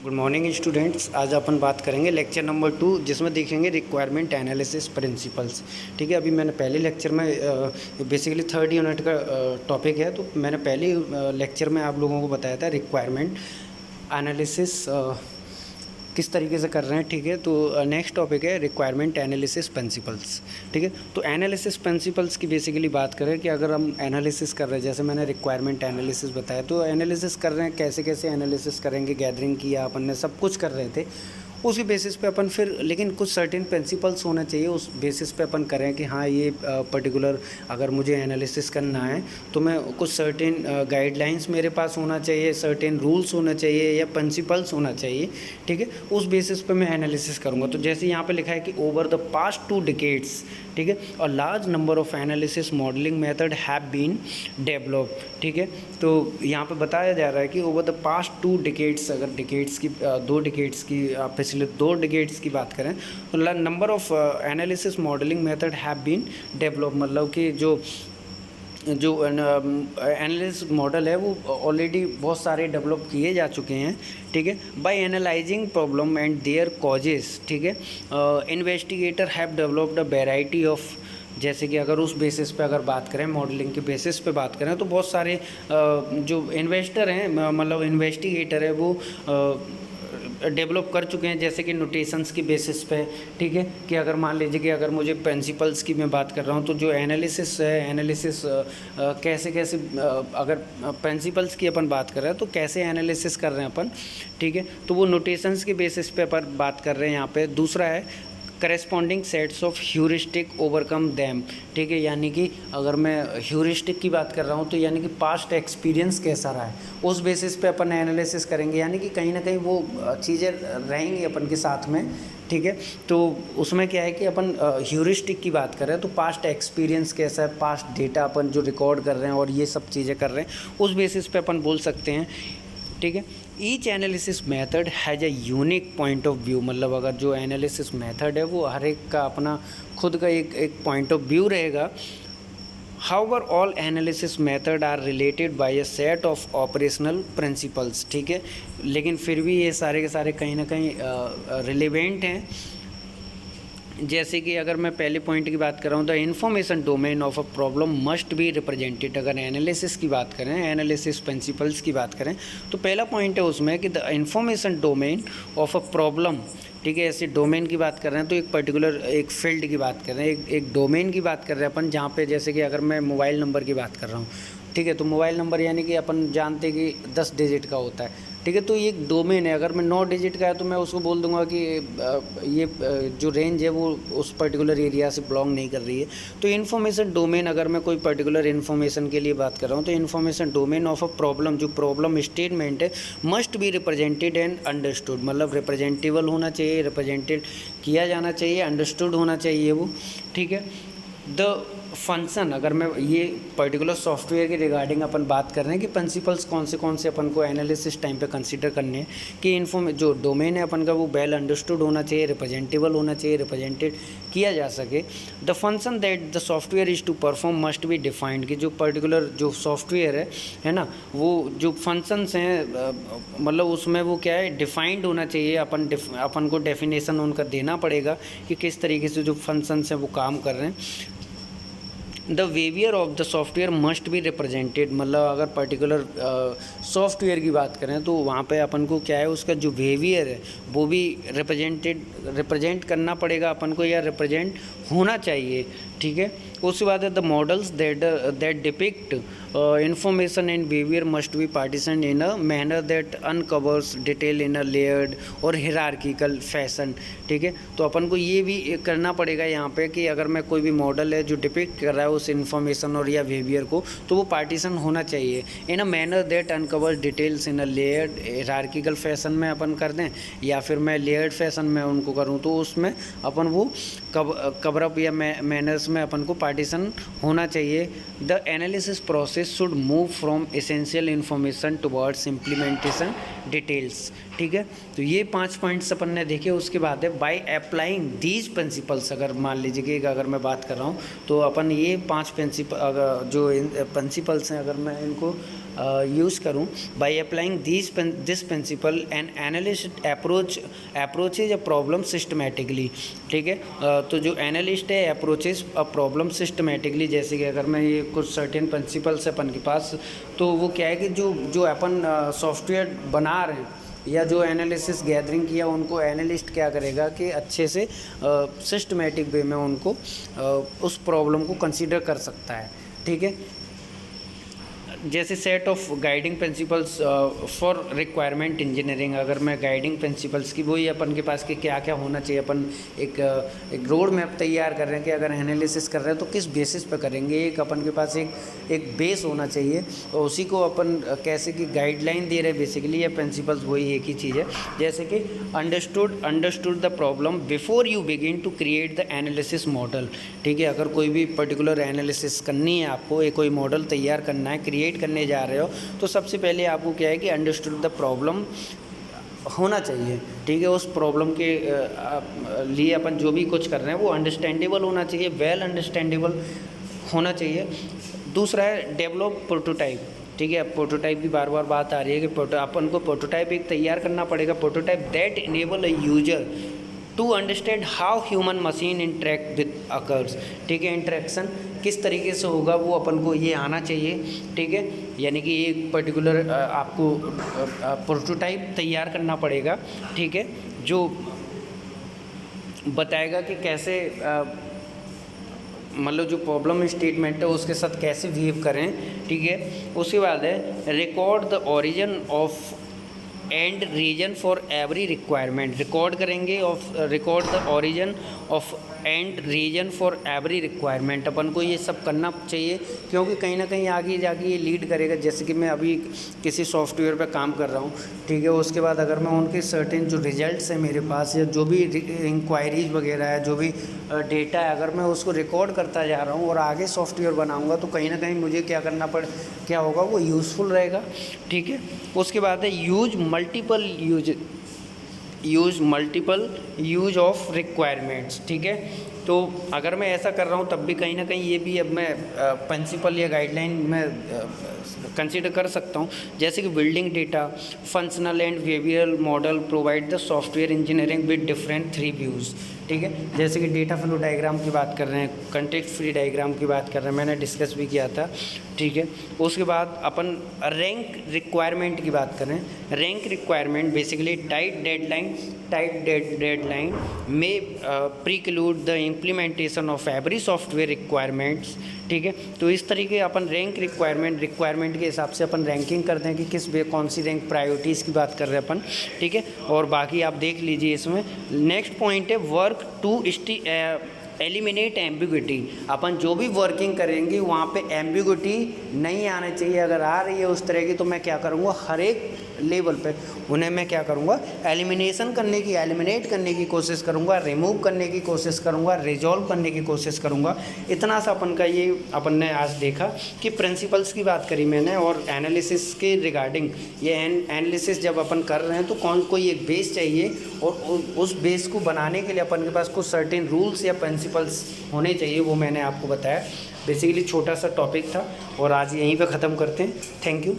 Good morning students. आज अपन बात करेंगे लेक्चर नंबर 2, जिसमें देखेंगे रिक्वायरमेंट एनालिसिस प्रिंसिपल्स। ठीक है, अभी मैंने पहले लेक्चर में बेसिकली थर्ड यूनिट का टॉपिक है, तो मैंने पहले लेक्चर में आप लोगों को बताया था रिक्वायरमेंट एनालिसिस किस तरीके से कर रहे हैं। ठीक है, तो नेक्स्ट टॉपिक है रिक्वायरमेंट एनालिसिस प्रिंसिपल्स। ठीक है, तो एनालिसिस प्रिंसिपल्स की बेसिकली बात करें कि अगर हम एनालिसिस कर रहे हैं, जैसे मैंने रिक्वायरमेंट एनालिसिस बताया, तो एनालिसिस कर रहे हैं, कैसे कैसे एनालिसिस करेंगे, गैदरिंग किया अपन ने, सब कुछ कर रहे थे। उसी बेसिस पे अपन फिर, लेकिन कुछ सर्टेन प्रिंसिपल्स होना चाहिए, उस बेसिस पे अपन करें कि हाँ ये पर्टिकुलर अगर मुझे एनालिसिस करना है तो मैं कुछ सर्टेन गाइडलाइंस मेरे पास होना चाहिए, सर्टेन रूल्स होना चाहिए या प्रिंसिपल्स होना चाहिए। ठीक है, उस बेसिस पे मैं एनालिसिस करूँगा। तो जैसे यहाँ पे लिखा है कि ओवर द पास्ट 2 डिकेड्स, ठीक है, और large number of analysis modelling method have been develop. ठीक है, तो यहाँ पे बताया जा रहा है कि ओवर द पास्ट 2 डिकेड्स, अगर डिकेड्स की 2 डिकेड्स की पिछले 2 डिकेड्स की बात करें तो number of analysis modelling method have been develop, मतलब कि जो एनालिसिस मॉडल है वो ऑलरेडी बहुत सारे डेवलप किए जा चुके हैं। ठीक है, by analysing problem and their causes. ठीक है, investigator have developed a variety of, जैसे कि अगर उस बेसिस पे अगर बात करें, मॉडलिंग के बेसिस पे बात करें, तो बहुत सारे जो इन्वेस्टर हैं, मतलब इन्वेस्टिगेटर है, वो डेवलप कर चुके हैं, जैसे कि नोटेशंस की बेसिस पे। ठीक है, कि अगर मान लीजिए कि अगर मुझे प्रिंसिपल्स की मैं बात कर रहा हूँ, तो जो एनालिसिस है, एनालिसिस कैसे कैसे, अगर प्रिंसिपल्स की अपन बात कर रहे हैं तो कैसे एनालिसिस कर रहे हैं अपन। ठीक है, तो वो नोटेशंस के बेसिस पे अपन बात कर रहे हैं यहाँ पे। दूसरा है corresponding sets of heuristic overcome them. ठीक है, यानी कि अगर मैं ह्यूरिस्टिक की बात कर रहा हूँ तो यानी कि पास्ट एक्सपीरियंस कैसा रहा है, उस बेसिस पे अपन एनालिसिस करेंगे, यानी कि कहीं ना कहीं वो चीज़ें रहेंगी अपन के साथ में। ठीक है, तो उसमें क्या है कि अपन ह्यूरिस्टिक की बात कर रहे हैं तो पास्ट एक्सपीरियंस कैसा है, पास्ट डेटा अपन जो रिकॉर्ड कर रहे हैं और ये सब चीज़ें कर रहे हैं, उस बेसिस पे अपन बोल सकते हैं। ठीक है, each analysis method has a unique point of view, मतलब अगर जो एनालिसिस मेथड है वो हर एक का अपना खुद का एक पॉइंट ऑफ व्यू रहेगा। However all analysis method are related by a set of operational principles. ठीक है, लेकिन फिर भी ये सारे के सारे कहीं ना कहीं रिलेवेंट हैं। जैसे कि अगर मैं पहले पॉइंट की बात कर रहा हूँ, the information domain of a problem must be represented. अगर एनालिसिस की बात करें, एनालिसिस प्रिंसिपल्स की बात करें, तो पहला पॉइंट है उसमें कि the information domain of a problem. ठीक है, ऐसे डोमेन की बात कर रहे हैं तो एक पर्टिकुलर एक फील्ड की बात कर रहे हैं, एक डोमेन की बात कर रहे हैं अपन, जहाँ पे जैसे कि अगर मैं मोबाइल नंबर की बात कर रहा हूँ, ठीक है, तो मोबाइल नंबर यानी कि अपन जानते हैं कि 10 डिजिट का होता है। ठीक है, तो ये एक डोमेन है। अगर मैं 9 डिजिट का है तो मैं उसको बोल दूंगा कि ये जो रेंज है वो उस पर्टिकुलर एरिया से बिलोंग नहीं कर रही है। तो इन्फॉर्मेशन डोमेन, अगर मैं कोई पर्टिकुलर इन्फॉर्मेशन के लिए बात कर रहा हूँ, तो information domain of a problem, जो प्रॉब्लम स्टेटमेंट है, must be represented and understood, मतलब रिप्रेजेंटेबल होना चाहिए, रिप्रेजेंटेड किया जाना चाहिए, अंडरस्टूड होना चाहिए वो। ठीक है, द फंक्शन, अगर मैं ये पर्टिकुलर सॉफ्टवेयर के रिगार्डिंग अपन बात कर रहे हैं कि प्रिंसिपल्स कौन से अपन को एनालिसिस टाइम पे कंसीडर करने हैं, कि जो डोमेन है अपन का वो वेल अंडरस्टूड होना चाहिए, रिप्रेजेंटेबल होना चाहिए, रिप्रेजेंटेड किया जा सके। The function that the software is to perform must be defined, कि जो पर्टिकुलर जो सॉफ्टवेयर है ना, वो जो फंक्शंस हैं, मतलब उसमें वो क्या है, डिफाइंड होना चाहिए। अपन को डेफिनेशन उनका देना पड़ेगा कि किस तरीके से जो फंक्शंस हैं वो काम कर रहे हैं। The waiver of the software must be represented, मतलब अगर पर्टिकुलर सॉफ्टवेयर की बात करें तो वहाँ पे अपन को क्या है, उसका जो वेवियर है वो भी रिप्रेजेंट करना पड़ेगा अपन को, या रिप्रेजेंट होना चाहिए। ठीक है, उसके बाद है the models that depict information and behaviour must be partition in a manner that uncovers detail in a layered और हिरार्किकल फैशन। ठीक है, तो अपन को ये भी करना पड़ेगा यहाँ पे कि अगर मैं कोई भी मॉडल है जो डिपिक्ट कर रहा है उस इन्फॉर्मेशन और या बिहेवियर को, तो वो पार्टीशन होना चाहिए in a manner that uncovers details in a layered hierarchical fashion में अपन कर दें, या फिर मैं लेयर्ड फैशन में उनको करूँ, तो उसमें अपन वो कवरअप या मैनर्स में अपन को पार्टीशन होना चाहिए। The analysis process should move from essential information towards implementation details, ठीक है। तो ये 5 पॉइंट्स अपन ने देखे। उसके बाद है बाय अप्लाइंग दीज प्रिंसिपल्स, अगर मान लीजिए कि अगर मैं बात कर रहा हूँ तो अपन ये 5 प्रिंसिपल अगर जो प्रिंसिपल्स हैं अगर मैं इनको यूज़ करूँ, by applying this principle and analyst approaches a problem systematically, ठीक है। तो जो एनालिस्ट है अप्रोचेज अ प्रॉब्लम सिस्टमेटिकली, जैसे कि अगर मैं ये कुछ सर्टेन प्रिंसिपल्स अपन के पास, तो वो क्या है कि जो अपन सॉफ्टवेयर बना रहे हैं या जो एनालिसिस गैदरिंग किया उनको एनालिस्ट क्या करेगा कि अच्छे से सिस्टमेटिक वे में उनको उस प्रॉब्लम को कंसीडर कर सकता है, ठीक है। जैसे set of guiding principles for requirement engineering, अगर मैं गाइडिंग प्रिंसिपल्स की वही अपन के पास कि क्या क्या होना चाहिए, अपन एक रोड मैप तैयार कर रहे हैं कि अगर एनालिसिस कर रहे हैं तो किस बेसिस पे करेंगे। एक अपन के पास एक बेस होना चाहिए और उसी को अपन कैसे कि गाइडलाइन दे रहे हैं बेसिकली, ये प्रिंसिपल्स वही एक ही चीज़ है। जैसे कि understood the problem before you begin to create the analysis model, ठीक है। अगर कोई भी पर्टिकुलर एनालिसिस करनी है आपको, कोई मॉडल तैयार करना है, क्रिएट करने जा रहे हो, तो सबसे पहले आपको क्या है कि अंडरस्टूड द प्रॉब्लम होना चाहिए, ठीक है। उस प्रॉब्लम के लिए अपन जो भी कुछ कर रहे हैं वो अंडरस्टैंडेबल होना चाहिए, वेल अंडरस्टैंडेबल होना चाहिए। दूसरा है डेवलप प्रोटोटाइप, ठीक है। प्रोटोटाइप की बार बार बात आ रही है कि अपन को प्रोटोटाइप एक तैयार करना पड़ेगा, prototype that enable a user to understand how human machine interact with occurs, ठीक है। इंटरेक्शन किस तरीके से होगा वो अपन को ये आना चाहिए, ठीक है। यानी कि एक पर्टिकुलर आपको प्रोटोटाइप तैयार करना पड़ेगा, ठीक है, जो बताएगा कि कैसे मतलब जो प्रॉब्लम स्टेटमेंट है उसके साथ कैसे बिहेव करें, ठीक है। उसके बाद है record the origin of and reason for every requirement, record करेंगे of record the origin of and reason for every requirement. अपन को ये सब करना चाहिए क्योंकि कहीं ना कहीं आगे जाके ये लीड करेगा। जैसे कि मैं अभी किसी सॉफ्टवेयर पे काम कर रहा हूँ, ठीक है, उसके बाद अगर मैं उनके सर्टेन जो रिजल्ट्स हैं मेरे पास या जो भी इंक्वायरीज वगैरह है, जो भी डेटा है, अगर मैं उसको रिकॉर्ड करता जा रहा हूँ और आगे सॉफ्टवेयर बनाऊँगा तो कहीं ना कहीं मुझे क्या करना क्या होगा, वो यूज़फुल रहेगा, ठीक है। उसके बाद है use multiple use of requirements, ठीक है। तो अगर मैं ऐसा कर रहा हूँ तब भी कहीं ना कहीं ये भी अब मैं प्रिंसिपल या गाइडलाइन में कंसीडर कर सकता हूँ। जैसे कि building data functional and behavioural model provide the software engineering with different 3 views, ठीक है। जैसे कि डेटा फ्लो डायग्राम की बात कर रहे हैं, कंटेक्स्ट फ्री डायग्राम की बात कर रहे हैं, मैंने डिस्कस भी किया था, ठीक है। उसके बाद अपन रैंक रिक्वायरमेंट की बात कर रहे हैं। Rank requirement basically tight deadline में preclude the implementation of every software requirements, ठीक है। तो इस तरीके अपन रैंक रिक्वायरमेंट के हिसाब से अपन रैंकिंग करते हैं कि किस कौन सी रैंक प्रायोरिटीज़ की बात कर रहे हैं अपन, ठीक है। और बाकी आप देख लीजिए इसमें। नेक्स्ट पॉइंट है वर्क टू एलिमिनेट एम्बिग्विटी। अपन जो भी वर्किंग करेंगे वहाँ पे एम्बिग्विटी नहीं आना चाहिए। अगर आ रही है उस तरह की तो मैं क्या करूँगा, हर एक लेवल पे उन्हें मैं क्या करूँगा, एलिमिनेट करने की कोशिश करूँगा, रिमूव करने की कोशिश करूँगा, रिजॉल्व करने की कोशिश करूँगा। इतना सा अपन का ये अपन ने आज देखा कि प्रिंसिपल्स की बात करी मैंने और एनालिसिस के रिगार्डिंग। ये एनालिसिस जब अपन कर रहे हैं तो कोई एक बेस चाहिए और उस बेस को बनाने के लिए अपन के पास कुछ सर्टेन रूल्स या प्रिंसिपल्स होने चाहिए, वो मैंने आपको बताया। बेसिकली छोटा सा टॉपिक था और आज यहीं पे ख़त्म करते हैं। Thank you.